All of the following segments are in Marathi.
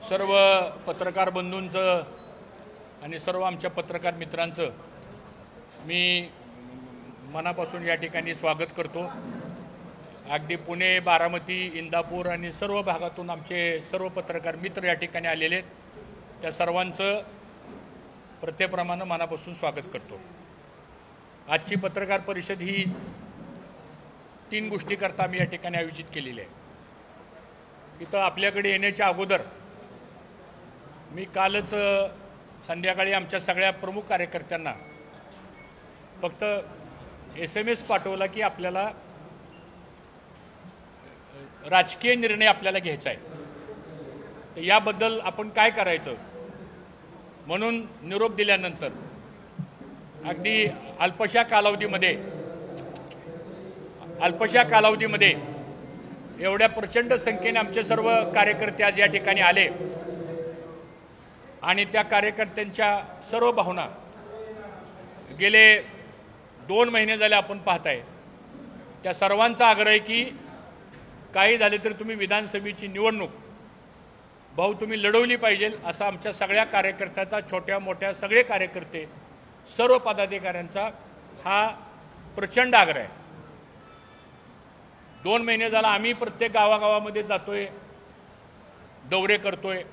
सर्व पत्रकार बंधूंचं आणि सर्व आमच्या पत्रकार मित्रांचं मी मनापासून या ठिकाणी स्वागत करतो। अगदी पुणे, बारामती, इंदापूर आणि सर्व भागातून आमचे सर्व पत्रकार मित्र या ठिकाणी आलेले आहेत। त्या सर्वांचं प्रत्येप्रमाणे मनापासून स्वागत करतो। आजची पत्रकार परिषद ही 3 गोष्टीकरता आम्ही या ठिकाणी आयोजित केलेली आहे। इथं आपल्याकडे येण्याच्या अगोदर मी कालच संध्याकाळी आमच्या सगळ्या प्रमुख कार्यकर्त्यांना फक्त SMS पाठवला की आपल्याला राजकीय निर्णय आपल्याला घ्यायचा आहे, तर याबद्दल आपण काय करायचं म्हणून निरोप दिल्यानंतर अगदी अल्पशा कालावधीमध्ये एवढ्या प्रचंड संख्येने आमचे सर्व कार्यकर्ते आज या ठिकाणी आले आणि त्या कार्यकर्त्यांच्या सर्व भावना गेले 2 महिने झाले आपण पाहताय। त्या सर्वांचा आग्रह आहे की काही झाले तर तुम्ही विधानसभेची निवडणूक भाऊ तुम्ही लढवली पाहिजे, असा आमच्या सगळ्या कार्यकर्त्याचा, छोट्या मोठ्या सगळे कार्यकर्ते, सर्व पदाधिकाऱ्यांचा हा प्रचंड आग्रह आहे। 2 महिने झाला आम्ही प्रत्येक गावागावामध्ये जातोय, दौरे करतोय।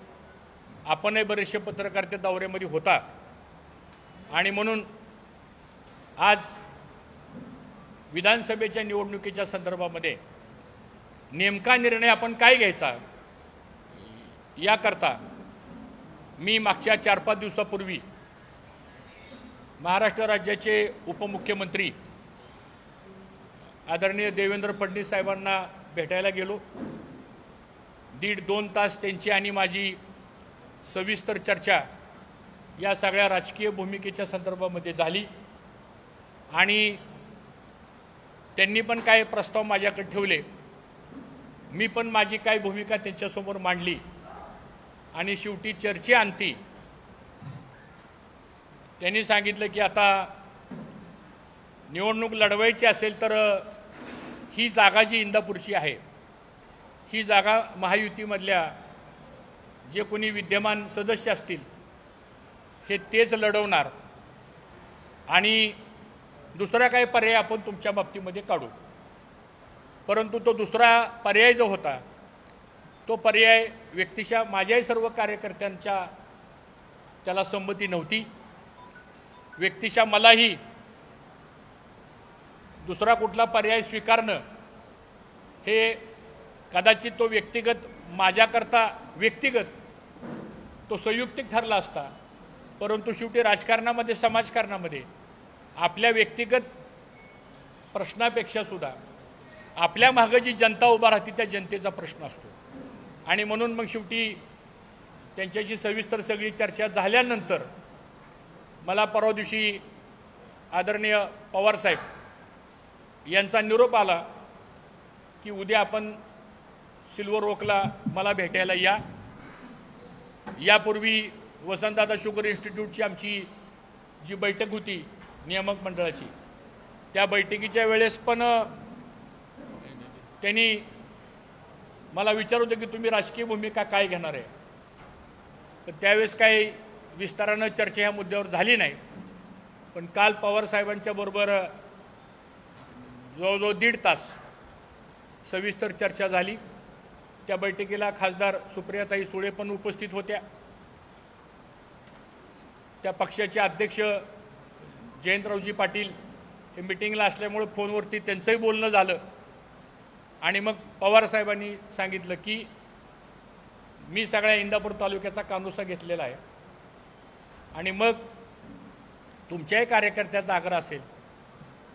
आपणही बरेचसे पत्रकार त्या दौऱ्यामध्ये होता आणि म्हणून आज विधानसभेच्या निवडणुकीच्या संदर्भामध्ये नेमका निर्णय आपण काय घ्यायचा याकरता मी मागच्या 4-5 दिवसापूर्वी महाराष्ट्र राज्याचे उपमुख्यमंत्री आदरणीय देवेंद्र फडणवीस साहेबांना भेटायला गेलो। 1.5-2 तास त्यांची आणि माझी सविस्तर चर्चा या सगळ्या राजकीय भूमिकेच्या संदर्भामध्ये झाली आणि त्यांनी पण काय प्रस्ताव माझ्याकडे ठेवले, मी पण माझी काय भूमिका त्यांच्यासमोर मांडली आणि शेवटी चर्चेअंती त्यांनी सांगितलं की आता निवडणूक लढवायची असेल तर ही जागा जी इंदापूरची आहे, ही जागा महायुतीमधल्या जे कोणी विद्यमान सदस्य असतील हे तेच लढवणार आणि दुसरा काही पर्याय आपण तुमच्या बाबतीमध्ये काढू। परंतु तो दुसरा पर्याय जो होता तो पर्याय व्यक्तिशः माझ्याही सर्व कार्यकर्त्यांच्या त्याला संमती नव्हती। व्यक्तिशः मलाही दुसरा कुठला पर्याय स्वीकारणं हे कदाचित तो व्यक्तिगत माझ्याकरता व्यक्तिगत तो संयुक्तिक ठरला असता, परंतु शेवटी राजकारणामध्ये, समाजकारणामध्ये आपल्या व्यक्तिगत प्रश्नापेक्षा सुद्धा आपल्या मागे जी जनता उभा राहते त्या जनतेचा प्रश्न असतो आणि म्हणून मग शेवटी त्यांच्याशी सविस्तर सगळी चर्चा झाल्यानंतर मला परवा दिवशी आदरणीय पवारसाहेब यांचा निरोप आला की उद्या आपण सिल्वर ओकला मला भेटायला या। यापूर्वी वसंतदादा शुगर इन्स्टिट्यूटची आमची जी बैठक होती नियामक मंडळाची, त्या बैठकीच्या वेळेस पण त्यांनी मला विचारलं होतं की तुम्ही राजकीय भूमिका काय घेणार आहे, पण त्यावेळेस काही विस्तारानं चर्चा ह्या मुद्द्यावर झाली नाही। पण काल पवारसाहेबांच्या बरोबर जवळजवळ 1.5 तास सविस्तर चर्चा झाली। त्या बैठकीला खासदार सुप्रियाताई सुळे पण उपस्थित होत्या, त्या पक्षाचे अध्यक्ष जयंतरावजी पाटील हे मीटिंगला असल्यामुळे फोनवरती त्यांचंही बोलणं झालं आणि मग पवारसाहेबांनी सांगितलं की मी सगळ्या इंदापूर तालुक्याचा कानोसा घेतलेला आहे आणि मग तुमच्याही कार्यकर्त्याचा आग्रह असेल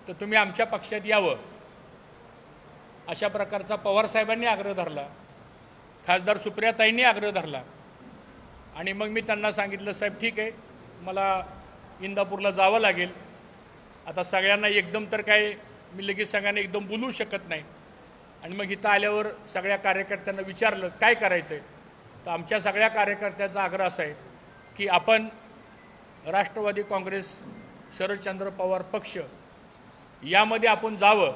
तर तुम्ही आमच्या पक्षात यावं, अशा प्रकारचा पवारसाहेबांनी आग्रह धरला, खासदार सुप्रियाताईंनी आग्रह धरला आणि मग मी त्यांना सांगितलं साहेब ठीक आहे, मला इंदापूरला जावं लागेल। आता सगळ्यांना एकदम तर काय मी लगेच सगळ्यांना एकदम बोलवू शकत नाही आणि मग इथं आल्यावर सगळ्या कार्यकर्त्यांना विचारलं काय करायचं आहे, तर आमच्या सगळ्या कार्यकर्त्यांचा आग्रह असा आहे की आपण राष्ट्रवादी काँग्रेस, शरदचंद्र पवार पक्ष यामध्ये आपण जावं,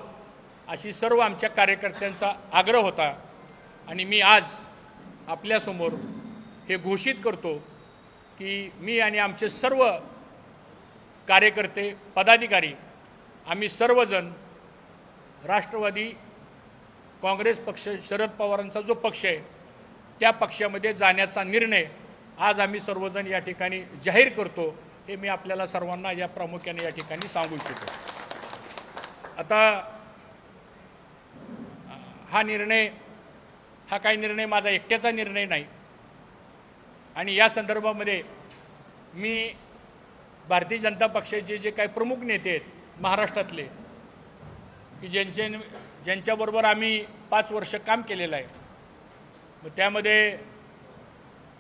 अशी सर्व आमच्या कार्यकर्त्यांचा आग्रह होता आणि मी आज आपल्यासमोर हे घोषित करतो की मी आणि आमचे सर्व कार्यकर्ते पदाधिकारी आम्ही सर्वजण राष्ट्रवादी काँग्रेस पक्ष शरद पवारांचा जो पक्ष आहे त्या पक्षामध्ये जाण्याचा निर्णय आज आम्ही सर्वजण या ठिकाणी जाहीर करतो हे मी आपल्याला सर्वांना या प्रामुख्याने या ठिकाणी सांगू इच्छितो। आता हा निर्णय हा काही निर्णय माझा एकट्याचा निर्णय नाही आणि या संदर्भामध्ये मी भारतीय जनता पक्षाचे जे काही प्रमुख नेते आहेत महाराष्ट्रातले की ज्यांच्याबरोबर आम्ही 5 वर्ष काम केलेलं आहे, मग त्यामध्ये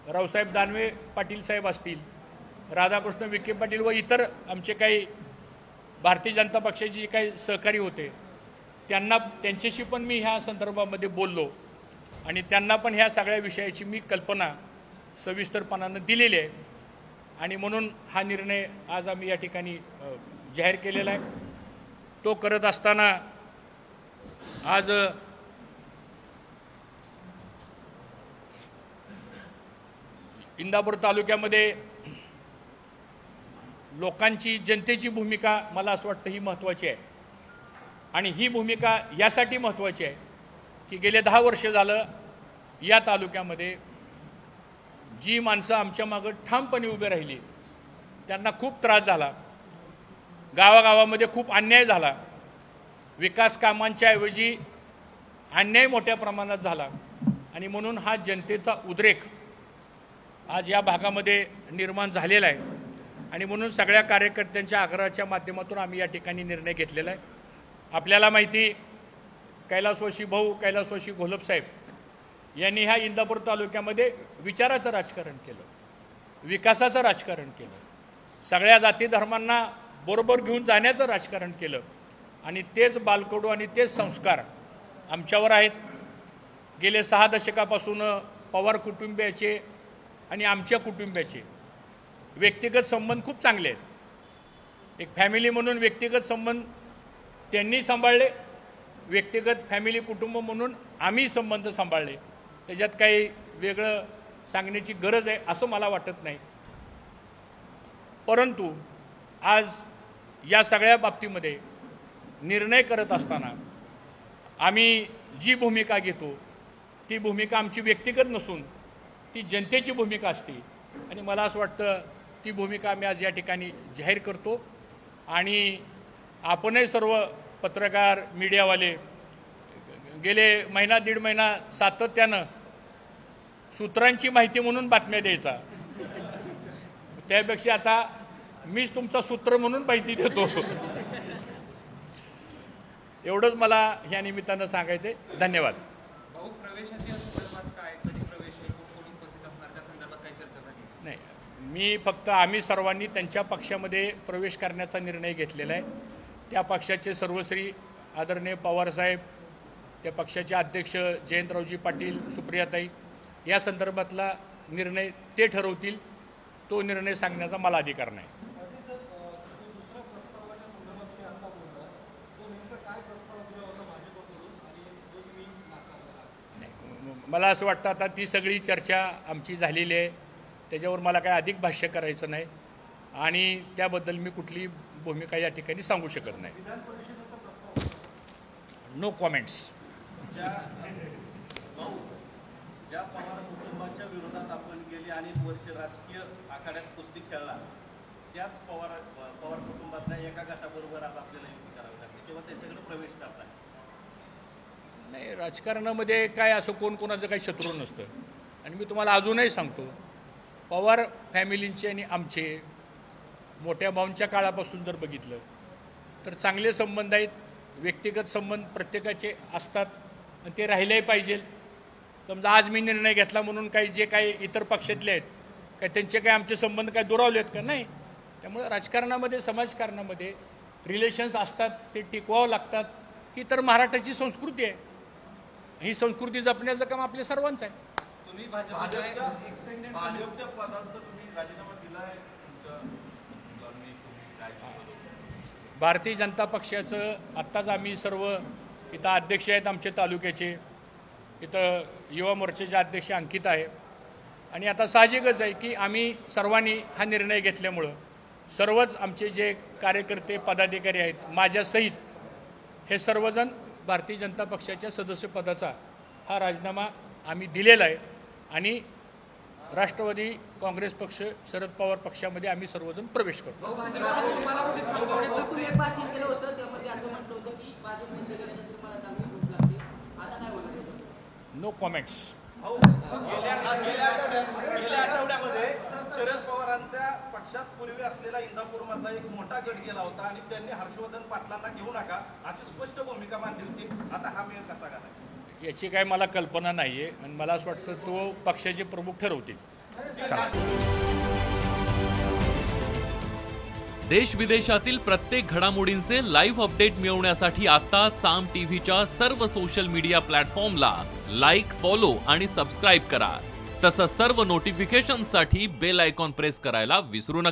रावसाहेब दानवे पाटील साहेब असतील, राधाकृष्ण विखे पाटील व इतर आमचे काही भारतीय जनता पक्षाचे जे काही सहकारी होते त्यांच्याशी पण मी ह्या संदर्भामध्ये बोललो आणि त्यांना पण ह्या सगळ्या विषयाची मी कल्पना सविस्तरपणानं दिलेली आहे आणि म्हणून हा निर्णय आज आम्ही या ठिकाणी जाहीर केलेला आहे। तो करत असताना आज इंदापूर तालुक्यामध्ये लोकांची जनतेची भूमिका मला असं वाटतं ही महत्त्वाची आहे आणि ही भूमिका यासाठी महत्त्वाची आहे की गेले 10 वर्ष झालं या तालुक्यामध्ये जी माणसं आमच्या मागं ठामपणे उभे राहिली त्यांना खूप त्रास झाला, गावागावामध्ये खूप अन्याय झाला, विकास कामांच्या ऐवजी अन्याय मोठ्या प्रमाणात झाला आणि म्हणून हा जनतेचा उद्रेक आज या भागामध्ये निर्माण झालेला आहे आणि म्हणून सगळ्या कार्यकर्त्यांच्या आग्रहाच्या माध्यमातून आम्ही या ठिकाणी निर्णय घेतलेला आहे। आपल्याला माहिती कैलासवासी भाऊ कैलासवासी घोलप साहेब यांनी ह्या इंदापूर तालुक्यामध्ये विचाराचं राजकारण केलं, विकासाचं राजकारण केलं, सगळ्या जाती धर्मांना बरोबर घेऊन जाण्याचं राजकारण केलं आणि तेच बालकडू आणि तेच संस्कार आमच्यावर आहेत। गेले 6 दशकापासून पवार कुटुंबियाचे आणि आमच्या कुटुंबियाचे व्यक्तिगत संबंध खूप चांगले आहेत। एक फॅमिली म्हणून व्यक्तिगत संबंध त्यांनी सांभाळले, व्यक्तिगत फॅमिली कुटुंब म्हणून आम्ही संबंध सांभाळले, त्याच्यात काही वेगळं सांगण्याची गरज आहे असं मला वाटत नाही। परंतु आज या सगळ्या बाबतीमध्ये निर्णय करत असताना आम्ही जी भूमिका घेतो ती भूमिका आमची व्यक्तिगत नसून ती जनतेची भूमिका असते आणि मला असं वाटतं ती भूमिका आम्ही आज या ठिकाणी जाहीर करतो आणि आपणही सर्व पत्रकार मीडियावाले गेले महिना 1.5 महिना सातत्यानं सूत्रांची माहिती म्हणून बातम्या द्यायचा, त्यापेक्षा आता मीच तुमचा सूत्र म्हणून माहिती देतो एवढंच मला ह्या निमित्तानं सांगायचं आहे। धन्यवाद। नाही, मी फक्त आम्ही सर्वांनी त्यांच्या पक्षामध्ये प्रवेश करण्याचा निर्णय घेतलेला आहे। त्या पक्षाचे सर्वश्री आदरणीय पवारसाहेब, त्या पक्षाचे अध्यक्ष जयंतरावजी पाटील, सुप्रियाताई या संदर्भातला निर्णय ते ठरवतील, तो निर्णय सांगण्याचा मला अधिकार नाही। मला असं वाटतं आता ती सगळी चर्चा आमची झालेली आहे, त्याच्यावर मला काय अधिक भाष्य करायचं नाही आणि त्याबद्दल मी कुठली भूमिका या ठिकाणी सांगू शकत नाही। No comments. ज्या पवार कुटुंबाच्या विरोधात आपण गेली अनेक वर्ष राजकीय आखाड्यात कुस्ती खेळला, त्याच पवार कुटुंबातल्या एका गटाबरोबर आज आपल्याला युती करावी लागते, तेव्हा त्यांच्याकडे प्रवेश करताय। नाही, राजकारणामध्ये काय असं कोणाचं काही शत्रू नसतं आणि मी तुम्हाला अजूनही सांगतो, पवार फॅमिलींचे आणि आमचे मोठ्या भाऊंच्या काळापासून जर बघितलं तर चांगले संबंध आहेत, व्यक्तिगत संबंध प्रत्येकाचे असतात आणि ते राहिलेही पाहिजे। समजा आज मी निर्णय घेतला म्हणून काही जे काही इतर पक्षातले आहेत काय त्यांचे काही आमचे संबंध काय दुरावले आहेत का? नाही। त्यामुळे राजकारणामध्ये समाजकारणामध्ये रिलेशन्स असतात, ते टिकवावं लागतात, ही तर महाराष्ट्राची संस्कृती आहे। ही संस्कृती जपण्याचं काम आपल्या सर्वांचं आहे। तुम्ही भाजपच्या पदार्थ तुम्ही राजीनामा दिलाय, भारतीय जनता पक्षाचं आत्ताच आम्ही सर्व इथं अध्यक्ष आहेत आमच्या तालुक्याचे, इथं युवा मोर्चाचे अध्यक्ष अंकित आहे आणि आता साहजिकच आहे की आम्ही सर्वांनी हा निर्णय घेतल्यामुळं सर्वच आमचे जे कार्यकर्ते पदाधिकारी आहेत माझ्यासहित हे सर्वजण भारतीय जनता पक्षाच्या सदस्यपदाचा हा राजीनामा आम्ही दिलेला आहे आणि राष्ट्रवादी काँग्रेस पक्ष शरद पवार पक्षामध्ये आम्ही सर्वजण प्रवेश करतो. तुम्ही एक भाषण केलं होतं त्यामध्ये असं म्हटलं होतं की भाजप बंद केल्यानंतर मला चांगली भूक लागते. आता काय होणार? No comments. गेल्या आठवड्यामध्ये शरद पवारांच्या पक्षात पूर्वी असलेला इंदापूरमधला एक मोठा गट गेला होता आणि त्यांनी हर्षवर्धन पाटलांना घेऊ नका अशी स्पष्ट भूमिका मांडली होती. आता हा मेळ कसा घालायचा याची काय मला कल्पना नाही आहे आणि मला असं वाटतं तो पक्षाचे प्रमुख ठरवतील. देश विदेशातील प्रत्येक घडामोडींचे लाईव्ह अपडेट मिळवण्यासाठी आता साम टीव्हीच्या सर्व सोशल मीडिया प्लॅटफॉर्मला लाईक, फॉलो आणि सबस्क्राईब करा. तसंच सर्व नोटिफिकेशनसाठी बेल आयकॉन प्रेस करायला विसरू नका.